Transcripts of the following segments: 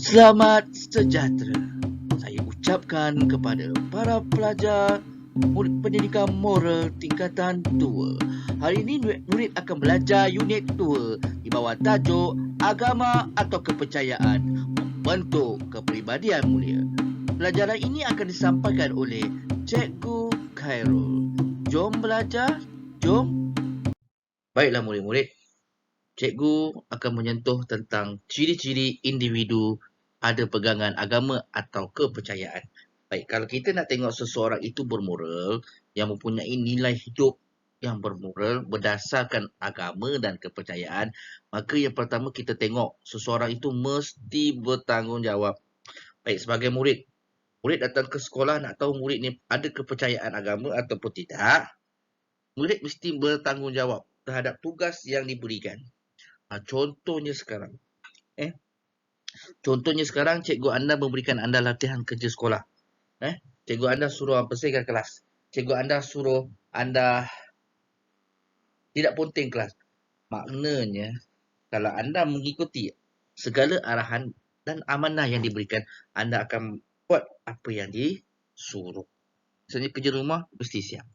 Selamat sejahtera. Saya ucapkan kepada para pelajar murid pendidikan moral tingkatan 2. Hari ini murid akan belajar unit 2 di bawah tajuk Agama atau Kepercayaan Membentuk Kepribadian Mulia. Pelajaran ini akan disampaikan oleh Cikgu Khairul. Jom belajar, jom. Baiklah murid-murid, cikgu akan menyentuh tentang ciri-ciri individu ada pegangan agama atau kepercayaan. Baik, kalau kita nak tengok seseorang itu bermoral, yang mempunyai nilai hidup yang bermoral berdasarkan agama dan kepercayaan, maka yang pertama kita tengok seseorang itu mesti bertanggungjawab. Baik, sebagai murid datang ke sekolah nak tahu murid ni ada kepercayaan agama ataupun tidak, murid mesti bertanggungjawab terhadap tugas yang diberikan. Contohnya sekarang, cikgu anda memberikan anda latihan kerja sekolah. Cikgu anda suruh bersihkan kelas. Cikgu anda suruh anda tidak ponting kelas. Maknanya, kalau anda mengikuti segala arahan dan amanah yang diberikan, anda akan buat apa yang disuruh. Misalnya kerja rumah, mesti siap.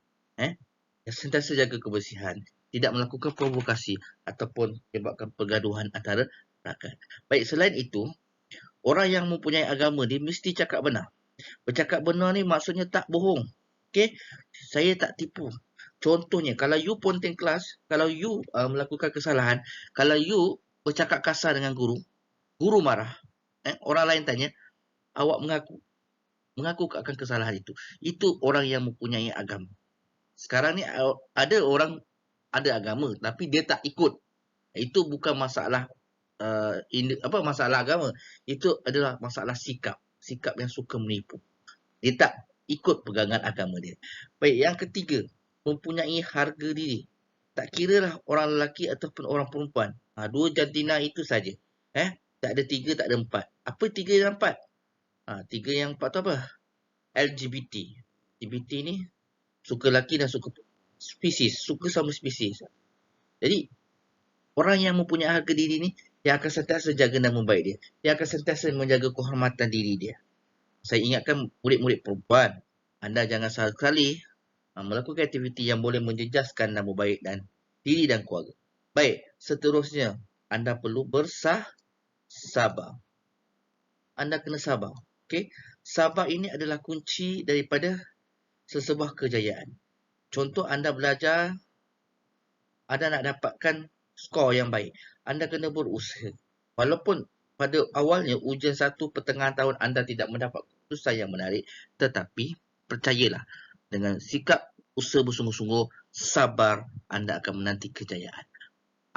Sentiasa jaga kebersihan. Tidak melakukan provokasi ataupun menyebabkan pergaduhan antara rakan. Baik, selain itu, orang yang mempunyai agama dia mesti cakap benar. Bercakap benar ni maksudnya tak bohong. Okey? Saya tak tipu. Contohnya, kalau you ponting kelas, kalau you melakukan kesalahan, kalau you bercakap kasar dengan guru marah, orang lain tanya, awak mengaku akan kesalahan itu. Itu orang yang mempunyai agama. Sekarang ni ada orang ada agama tapi dia tak ikut. Itu bukan masalah masalah agama. Itu adalah masalah sikap yang suka menipu. Dia tak ikut pegangan agama dia. Baik, yang ketiga, mempunyai harga diri. Tak kiralah orang lelaki ataupun orang perempuan. Dua jantina itu saja. Tak ada tiga, tak ada empat. Apa tiga dan empat? Tiga yang empat tu apa? LGBT. LGBT ni suka lelaki dan suka spesies. Suka sama spesies. Jadi, orang yang mempunyai harga diri ni, dia akan sentiasa jaga nama baik dia. Dia akan sentiasa menjaga kehormatan diri dia. Saya ingatkan murid-murid perempuan, anda jangan sekali melakukan aktiviti yang boleh menjejaskan nama baik dan diri dan keluarga. Baik, seterusnya, anda perlu bersabar. Anda kena sabar. Okay? Sabar ini adalah kunci daripada sesebuah kejayaan. Contoh, anda belajar, anda nak dapatkan skor yang baik. Anda kena berusaha. Walaupun pada awalnya ujian 1 pertengahan tahun anda tidak mendapat keputusan yang menarik, tetapi percayalah, dengan sikap usaha bersungguh-sungguh, sabar, anda akan menanti kejayaan.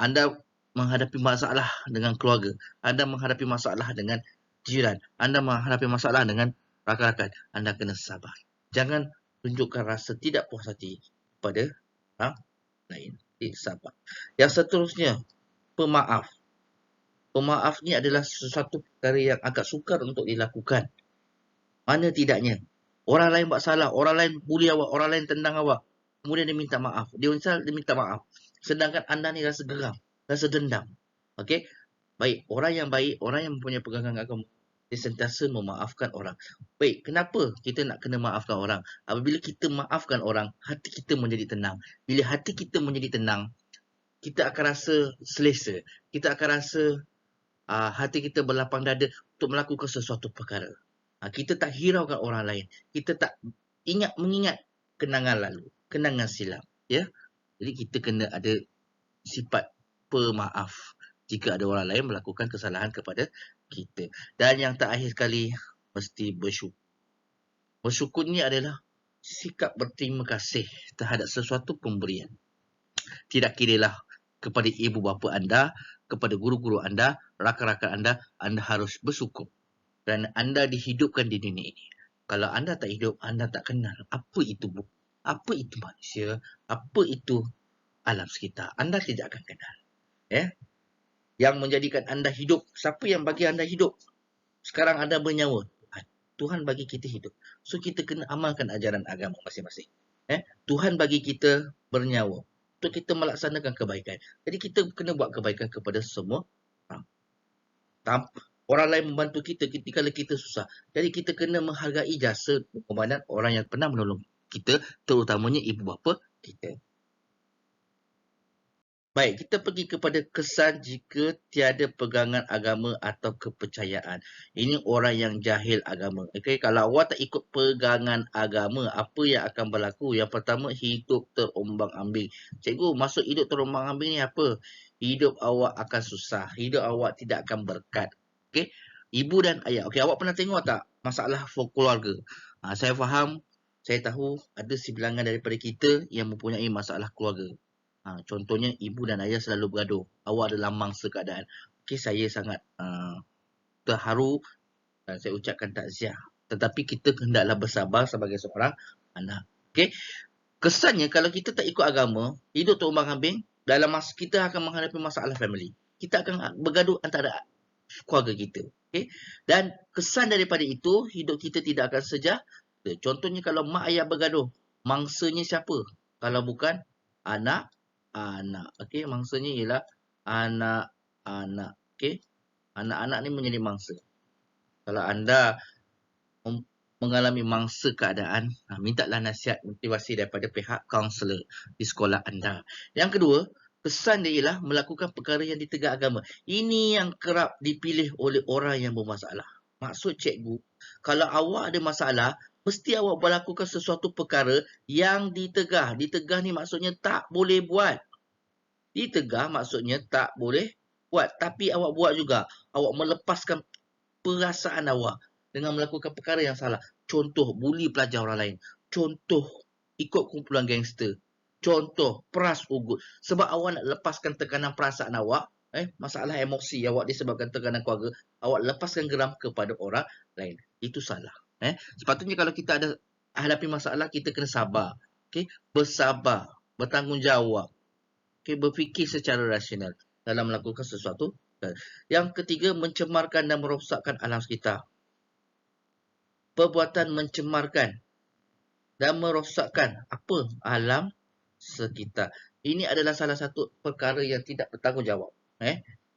Anda menghadapi masalah dengan keluarga, anda menghadapi masalah dengan jiran, anda menghadapi masalah dengan rakan-rakan, anda kena sabar. Jangan tunjukkan rasa tidak puas hati pada orang lain. Sabar. Yang seterusnya, pemaaf. Pemaaf ni adalah sesuatu perkara yang agak sukar untuk dilakukan. Mana tidaknya, orang lain buat salah, orang lain bully awak, orang lain tendang awak, kemudian dia minta maaf. Dia minta maaf. Sedangkan anda ni rasa geram, rasa dendam. Okey? Baik, orang yang mempunyai pegangan agama, dia sentiasa memaafkan orang. Baik, kenapa kita nak kena maafkan orang? Apabila kita maafkan orang, hati kita menjadi tenang. Bila hati kita menjadi tenang, kita akan rasa selesa. Kita akan rasa hati kita berlapang dada untuk melakukan sesuatu perkara. Kita tak hiraukan orang lain. Kita tak mengingat kenangan lalu, kenangan silam. Ya? Jadi kita kena ada sifat pemaaf jika ada orang lain melakukan kesalahan kepada kita. Dan yang terakhir sekali, mesti bersyukur. Bersyukur ni adalah sikap berterima kasih terhadap sesuatu pemberian. Tidak kiralah kepada ibu bapa anda, kepada guru-guru anda, rakan-rakan anda harus bersyukur. Kerana anda dihidupkan di dunia ini. Kalau anda tak hidup, anda tak kenal apa itu manusia, apa itu alam sekitar. Anda tidak akan kenal. Yang menjadikan anda hidup, siapa yang bagi anda hidup? Sekarang anda bernyawa. Tuhan bagi kita hidup. So kita kena amalkan ajaran agama masing-masing. Tuhan bagi kita bernyawa untuk kita melaksanakan kebaikan. Jadi kita kena buat kebaikan kepada semua orang. Orang lain membantu kita ketika kita susah. Jadi kita kena menghargai jasa pengorbanan orang yang pernah menolong kita, terutamanya ibu bapa kita. Baik, kita pergi kepada kesan jika tiada pegangan agama atau kepercayaan. Ini orang yang jahil agama. Okey, kalau awak tak ikut pegangan agama, apa yang akan berlaku? Yang pertama, hidup terombang-ambing. Cikgu, maksud hidup terombang-ambing ni apa? Hidup awak akan susah. Hidup awak tidak akan berkat. Okey, ibu dan ayah. Okey, awak pernah tengok tak masalah keluarga? Saya faham, saya tahu ada sebilangan daripada kita yang mempunyai masalah keluarga. Contohnya ibu dan ayah selalu bergaduh. Awak adalah mangsa keadaan. Okey, saya sangat terharu dan saya ucapkan takziah. Tetapi kita hendaklah bersabar sebagai seorang anak. Okey. Kesannya kalau kita tak ikut agama, hidup terombang-ambing, dalam masa kita akan menghadapi masalah family. Kita akan bergaduh antara keluarga kita. Okey. Dan kesan daripada itu, hidup kita tidak akan sejahtera. Contohnya kalau mak ayah bergaduh, mangsanya siapa? Kalau bukan anak. Okey, mangsanya ialah anak-anak. Okey. Anak-anak ni menjadi mangsa. Kalau anda mengalami mangsa keadaan, mintalah nasihat motivasi daripada pihak kaunselor di sekolah anda. Yang kedua, kesan dia ialah melakukan perkara yang ditegak agama. Ini yang kerap dipilih oleh orang yang bermasalah. Maksud cikgu, kalau awak ada masalah, mesti awak melakukan sesuatu perkara yang ditegah. Ditegah ni maksudnya tak boleh buat. Ditegah maksudnya tak boleh buat. Tapi awak buat juga. Awak melepaskan perasaan awak dengan melakukan perkara yang salah. Contoh, buli pelajar orang lain. Contoh, ikut kumpulan gangster. Contoh, peras ugut. Sebab awak nak lepaskan tekanan perasaan awak, masalah emosi awak disebabkan tekanan keluarga, awak lepaskan geram kepada orang lain. Itu salah. Sepatutnya kalau kita ada hadapi masalah, kita kena sabar. Okay? Bersabar, bertanggungjawab. Okay? Berfikir secara rasional dalam melakukan sesuatu. Yang ketiga, mencemarkan dan merosakkan alam sekitar. Perbuatan mencemarkan dan merosakkan apa? Alam sekitar. Ini adalah salah satu perkara yang tidak bertanggungjawab.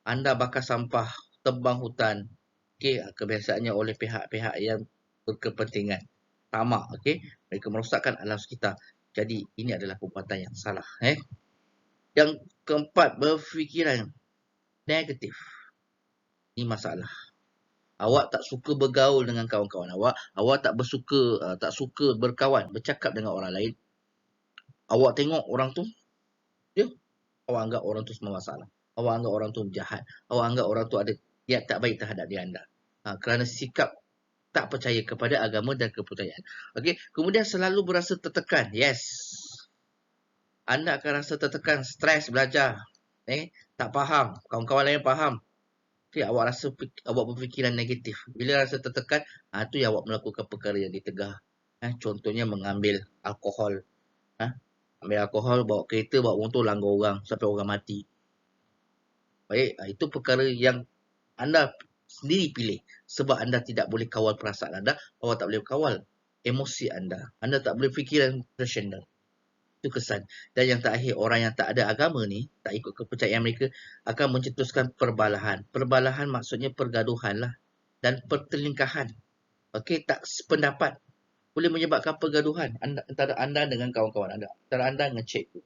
Anda bakar sampah, tebang hutan. Okay, kebiasaannya oleh pihak-pihak yang berkepentingan. Tamak, okay? Mereka merosakkan alam sekitar. Jadi, ini adalah perbuatan yang salah. Yang keempat, berfikiran negatif. Ini masalah. Awak tak suka bergaul dengan kawan-kawan awak. Awak tak suka berkawan, bercakap dengan orang lain. Awak tengok orang tu, awak anggap orang tu semua masalah. Awak anggap orang tu jahat. Awak anggap orang tu ada niat tak baik terhadap diri anda. Kerana sikap tak percaya kepada agama dan kepercayaan. Okey, kemudian selalu berasa tertekan. Yes. Anda akan rasa tertekan, stres belajar. Tak faham, kawan-kawan lain faham. Okay, awak berfikiran negatif. Bila rasa tertekan, tu yang awak melakukan perkara yang ditegah. Contohnya mengambil alkohol. Ambil alkohol, bawa kereta, bawa motor, langgar orang sampai orang mati. Baik, itu perkara yang anda sendiri pilih. Sebab anda tidak boleh kawal perasaan anda, awak tak boleh kawal emosi anda. Anda tak boleh fikiran rasional. Itu kesan. Dan yang terakhir, orang yang tak ada agama ni, tak ikut kepercayaan mereka, akan mencetuskan perbalahan. Perbalahan maksudnya pergaduhan lah. Dan pertelingkahan. Okey, tak sependapat. Boleh menyebabkan pergaduhan antara anda dengan kawan-kawan anda. Antara anda dengan cikgu.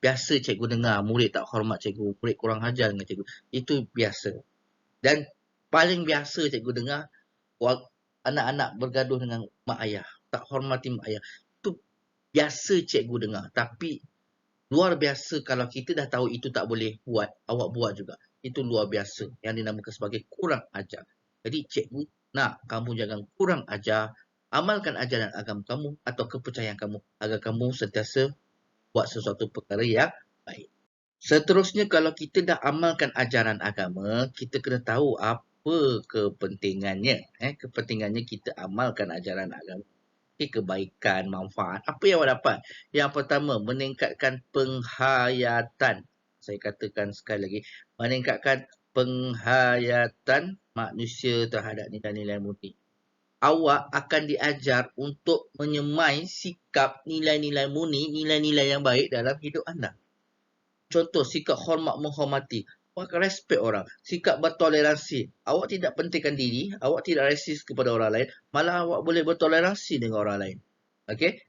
Biasa cikgu dengar murid tak hormat cikgu. Murid kurang ajar dengan cikgu. Itu biasa. Dan paling biasa cikgu dengar, anak-anak bergaduh dengan mak ayah. Tak hormati mak ayah. Biasa cikgu dengar. Tapi luar biasa kalau kita dah tahu itu tak boleh buat, awak buat juga. Itu luar biasa yang dinamakan sebagai kurang ajar. Jadi cikgu nak kamu jangan kurang ajar. Amalkan ajaran agama kamu atau kepercayaan kamu agar kamu sentiasa buat sesuatu perkara yang baik. Seterusnya, kalau kita dah amalkan ajaran agama, kita kena tahu apa kepentingannya. Kepentingannya kita amalkan ajaran agama. Kebaikan, manfaat. Apa yang awak dapat? Yang pertama, meningkatkan penghayatan. Saya katakan sekali lagi, meningkatkan penghayatan manusia terhadap nilai-nilai murni. Awak akan diajar untuk menyemai sikap nilai-nilai murni, nilai-nilai yang baik dalam hidup anda. Contoh, sikap hormat menghormati. Awak akan respect orang. Sikap bertoleransi. Awak tidak pentingkan diri, awak tidak resis kepada orang lain, malah awak boleh bertoleransi dengan orang lain. Okey?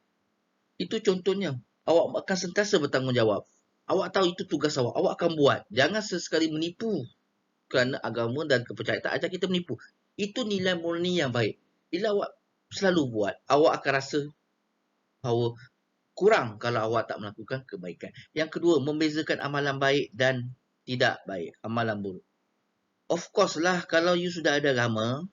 Itu contohnya. Awak akan sentiasa bertanggungjawab. Awak tahu itu tugas awak. Awak akan buat. Jangan sesekali menipu. Kerana agama dan kepercayaan tak ajak kita menipu. Itu nilai murni yang baik. Bila awak selalu buat, awak akan rasa bahawa kurang kalau awak tak melakukan kebaikan. Yang kedua, membezakan amalan baik dan tidak baik. Amalan buruk. Of course lah, kalau you sudah ada agama,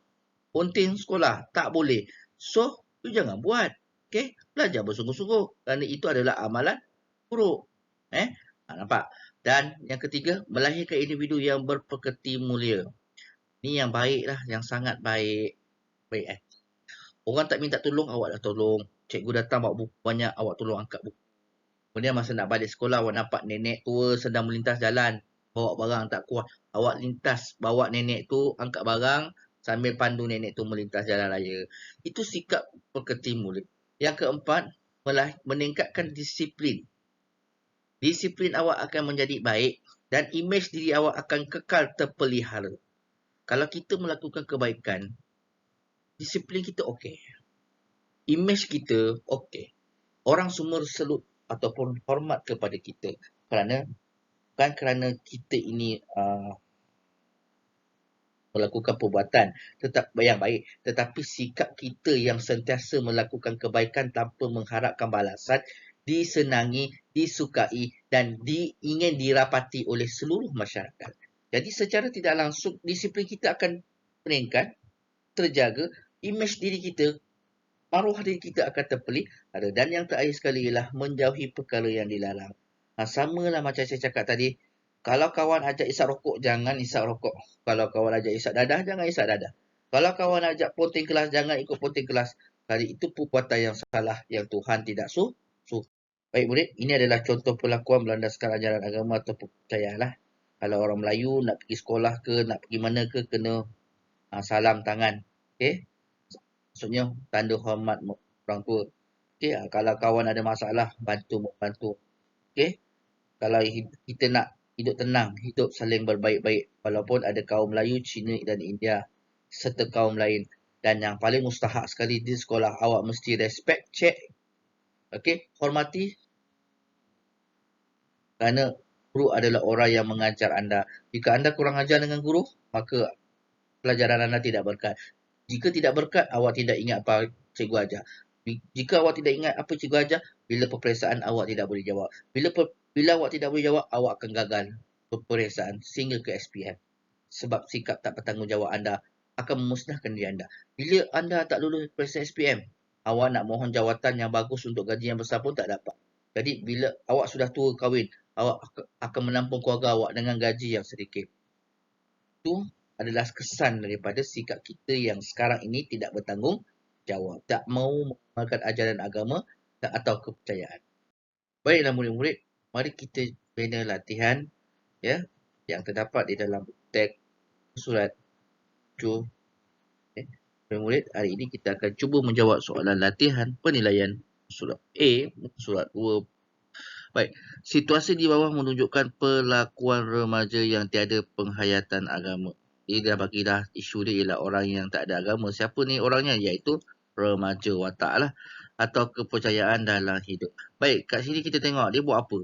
ponting sekolah, tak boleh. So, you jangan buat. Okay? Belajar bersungguh-sungguh. Kerana itu adalah amalan buruk. Nampak? Dan yang ketiga, melahirkan individu yang berpekerti mulia. Ni yang baik lah, yang sangat baik. Baik. Orang tak minta tolong, awak dah tolong. Cikgu datang bawa buku banyak, awak tolong angkat buku. Kemudian masa nak balik sekolah, awak nampak nenek tua sedang melintas jalan. Bawa barang tak kuat. Awak lintas, bawa nenek tu, angkat barang, sambil pandu nenek tu melintas jalan raya. Itu sikap pekerti mulia. Yang keempat, meningkatkan disiplin. Disiplin awak akan menjadi baik dan imej diri awak akan kekal terpelihara. Kalau kita melakukan kebaikan, disiplin kita okey. Imej kita okey. Orang semua selut ataupun hormat kepada kita kerana bukan kerana kita ini melakukan perbuatan yang baik, tetapi sikap kita yang sentiasa melakukan kebaikan tanpa mengharapkan balasan, disenangi, disukai dan ingin dirapati oleh seluruh masyarakat. Jadi secara tidak langsung disiplin kita akan meningkat, terjaga, imej diri kita, maruah diri kita akan terpelihara. Dan yang terakhir sekali ialah menjauhi perkara yang dilarang. Samalah macam saya cakap tadi, kalau kawan ajak isap rokok, jangan isap rokok. Kalau kawan ajak isap dadah, jangan isap dadah. Kalau kawan ajak ponting kelas, jangan ikut ponting kelas. Kali itu perbuatan yang salah, yang Tuhan tidak suka. Baik murid, ini adalah contoh perlakuan berlandaskan ajaran agama atau kepercayaan lah. Kalau orang Melayu nak pergi sekolah ke, nak pergi mana ke, kena salam tangan. Okay? Maksudnya, tanda hormat orang tua. Okay? Kalau kawan ada masalah, bantu. Okay? Kalau kita nak hidup tenang, hidup saling berbaik-baik. Walaupun ada kaum Melayu, Cina dan India serta kaum lain. Dan yang paling mustahak sekali di sekolah, awak mesti respect, check. Okay? Hormati. Kerana guru adalah orang yang mengajar anda. Jika anda kurang ajar dengan guru, maka pelajaran anda tidak berkat. Jika tidak berkat, awak tidak ingat apa cikgu ajar. Jika awak tidak ingat apa cikgu ajar, bila peperiksaan awak tidak boleh jawab. Bila awak tidak boleh jawab, awak akan gagal peperiksaan sehingga ke SPM. Sebab sikap tak bertanggungjawab anda akan memusnahkan diri anda. Bila anda tak lulus peperiksaan SPM, awak nak mohon jawatan yang bagus untuk gaji yang besar pun tak dapat. Jadi bila awak sudah tua kahwin, awak akan menampung keluarga awak dengan gaji yang sedikit. Itu adalah kesan daripada sikap kita yang sekarang ini tidak bertanggungjawab. Tak mahu mengamalkan ajaran agama atau kepercayaan. Baiklah murid-murid, mari kita bina latihan ya yang terdapat di dalam teks surat 7. Murid-murid, hari ini kita akan cuba menjawab soalan latihan penilaian surat A, surat 2. Baik, situasi di bawah menunjukkan perlakuan remaja yang tiada penghayatan agama. Dia dah bagi dah isu dia ialah orang yang tak ada agama. Siapa ni orangnya? Iaitu remaja watak lah. Atau kepercayaan dalam hidup. Baik, kat sini kita tengok dia buat apa.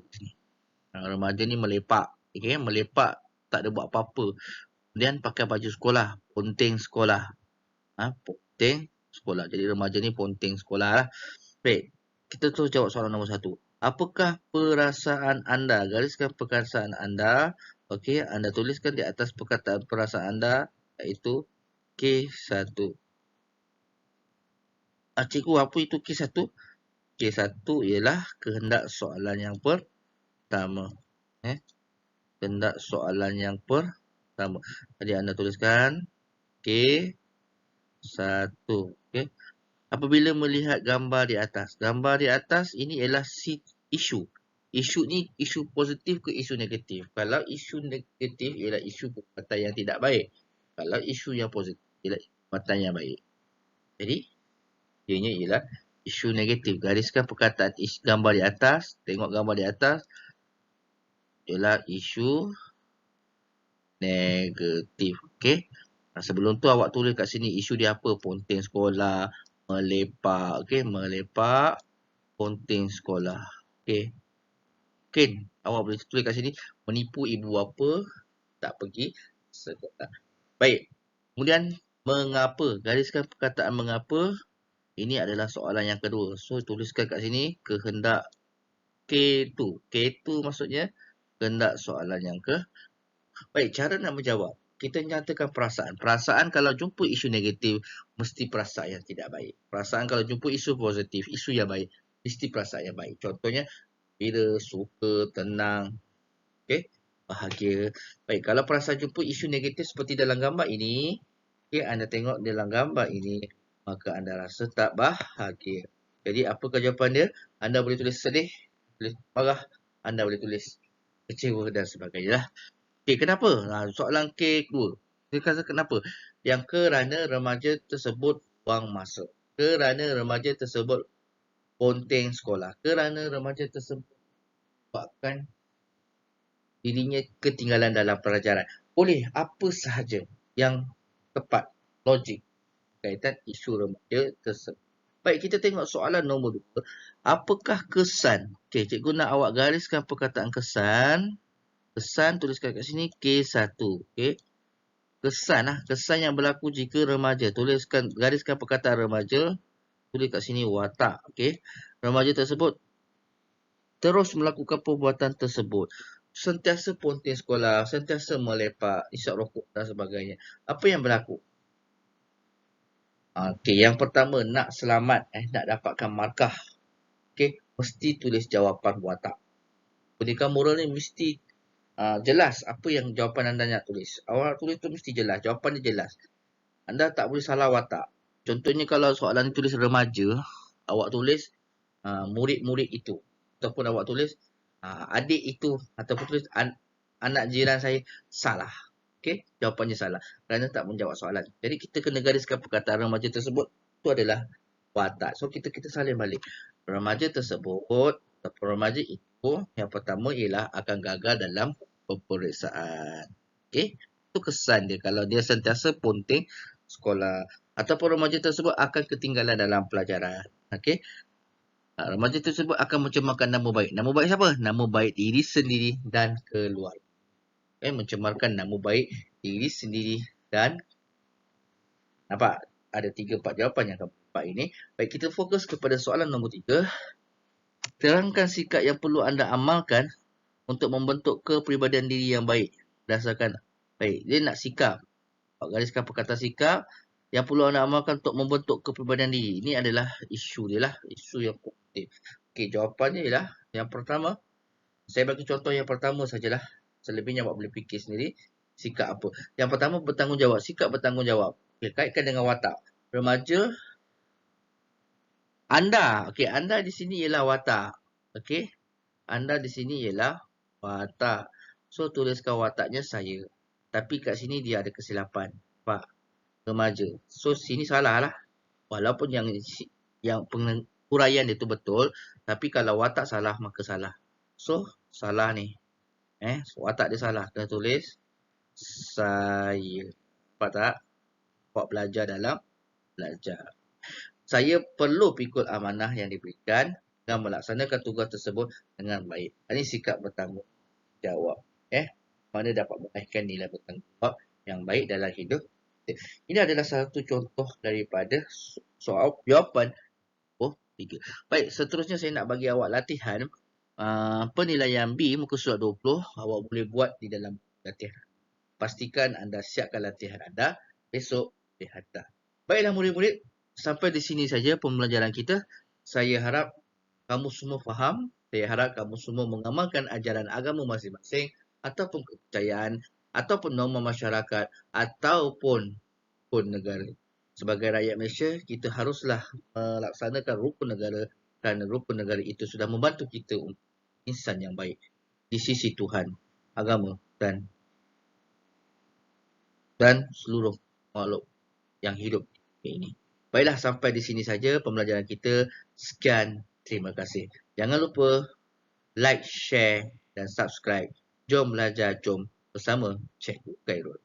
Remaja ni melepak. Okay? Melepak, tak ada buat apa-apa. Kemudian pakai baju sekolah. Ponting sekolah. Ponting sekolah. Jadi remaja ni ponting sekolah lah. Baik, kita terus jawab soalan nombor 1. Apakah perasaan anda? Gariskan perasaan anda. Okey, anda tuliskan di atas perkataan perasaan anda, iaitu K1. Cikgu, apa itu K1? K1 ialah kehendak soalan yang pertama. Kehendak soalan yang pertama. Jadi anda tuliskan K1. Okey. Apabila melihat gambar di atas. Gambar di atas ini ialah isu. Isu ni isu positif ke isu negatif? Kalau isu negatif ialah isu perbuatan yang tidak baik. Kalau isu yang positif ialah perbuatan yang baik. Jadi, ianya ialah isu negatif. Gariskan perkataan gambar di atas. Tengok gambar di atas. Ialah isu negatif. Okey. Sebelum tu awak tulis kat sini isu dia apa? Ponteng sekolah, melepak. Okey, melepak, ponteng sekolah. Okey. Mungkin awak boleh tulis kat sini menipu ibu bapa tak pergi sekolah. Baik. Kemudian mengapa? Gariskan perkataan mengapa. Ini adalah soalan yang kedua. So tuliskan kat sini kehendak K2. K2 maksudnya kehendak soalan yang ke. Baik, cara nak menjawab. Kita nyatakan perasaan. Perasaan kalau jumpa isu negatif, mesti perasaan yang tidak baik. Perasaan kalau jumpa isu positif, isu yang baik, mesti perasaan yang baik. Contohnya, bila suka, tenang, okay, bahagia. Baik, kalau perasaan jumpa isu negatif seperti dalam gambar ini, okay, anda tengok dalam gambar ini, maka anda rasa tak bahagia. Jadi, apakah jawapan dia? Anda boleh tulis sedih, tulis marah, anda boleh tulis kecewa dan sebagainya. Okey, kenapa? Soalan K2. Dia kata kenapa? Yang kerana remaja tersebut buang masa. Kerana remaja tersebut ponteng sekolah. Kerana remaja tersebut buatkan dirinya ketinggalan dalam pelajaran. Boleh apa sahaja yang tepat, logik kaitan isu remaja tersebut. Baik, kita tengok soalan nombor 2. Apakah kesan? Okey, cikgu nak awak gariskan perkataan kesan. Kesan tuliskan kat sini K1. Okey. Kesan yang berlaku jika remaja. Tuliskan, gariskan perkataan remaja. Tulis kat sini watak. Okey. Remaja tersebut terus melakukan perbuatan tersebut. Sentiasa ponteng sekolah, sentiasa melepak, isap rokok dan sebagainya. Apa yang berlaku? Okey, yang pertama nak selamat, nak dapatkan markah. Okey, mesti tulis jawapan watak. Pendidikan moral ni mesti jelas apa yang jawapan anda nak tulis. Awak tulis tu mesti jelas, jawapan dia jelas. Anda tak boleh salah watak. Contohnya kalau soalan tulis remaja, awak tulis murid-murid itu. Ataupun awak tulis adik itu. Ataupun tulis anak jiran saya. Salah. Okey, jawapannya salah. Kerana tak menjawab soalan. Jadi kita kena gariskan perkataan remaja tersebut. Itu adalah watak. So kita salin balik. Remaja tersebut, ataupun remaja itu, yang pertama ialah akan gagal dalam peperiksaan. Okey, itu kesan dia. Kalau dia sentiasa ponteng sekolah, ataupun remaja tersebut akan ketinggalan dalam pelajaran. Okey. Remaja tersebut akan mencemarkan nama baik. Nama baik siapa? Nama baik diri sendiri dan keluarga. Okay. Mencemarkan nama baik diri sendiri dan nampak? Ada 3-4 jawapan yang akan dapat ini. Baik, kita fokus kepada soalan nombor 3. Terangkan sikap yang perlu anda amalkan untuk membentuk kepribadian diri yang baik. Berdasarkan, baik, dia nak sikap. Gariskan perkataan sikap yang perlu anda amalkan untuk membentuk kepribadian diri. Ini adalah isu dia lah. Isu yang positif. Okey, jawapannya ialah yang pertama. Saya bagi contoh yang pertama sajalah. Selebihnya awak boleh fikir sendiri. Sikap apa? Yang pertama bertanggungjawab. Sikap bertanggungjawab. Okay, kaitkan dengan watak. Remaja. Anda. Okey, anda di sini ialah watak. Okey. Anda di sini ialah watak. So, tuliskan wataknya saya. Tapi kat sini dia ada kesilapan. Pak. Remaja. So, sini salah lah. Walaupun yang penguraian dia tu betul. Tapi kalau watak salah, maka salah. So, salah ni. Watak dia salah. Kena tulis saya. Nampak tak? Awak belajar dalam belajar. Saya perlu pikul amanah yang diberikan dan melaksanakan tugas tersebut dengan baik. Ini sikap bertanggungjawab. Mana dapat meraihkan nilai bertanggungjawab yang baik dalam hidup. Ini adalah satu contoh daripada soal jawapan 3. Baik, seterusnya saya nak bagi awak latihan penilaian B muka surat 20. Awak boleh buat di dalam latihan. Pastikan anda siapkan latihan anda. Besok boleh hantar. Baiklah murid-murid, sampai di sini saja pembelajaran kita. Saya harap kamu semua faham. Saya harap kamu semua mengamalkan ajaran agama masing-masing ataupun kepercayaan ataupun norma masyarakat ataupun negara. Sebagai rakyat Malaysia, kita haruslah melaksanakan rukun negara kerana rukun negara itu sudah membantu kita untuk insan yang baik di sisi Tuhan, agama dan seluruh makhluk yang hidup ini. Baiklah, sampai di sini saja pembelajaran kita. Sekian, terima kasih. Jangan lupa like, share dan subscribe. Jom belajar, jom bersama Cikgu Khairul.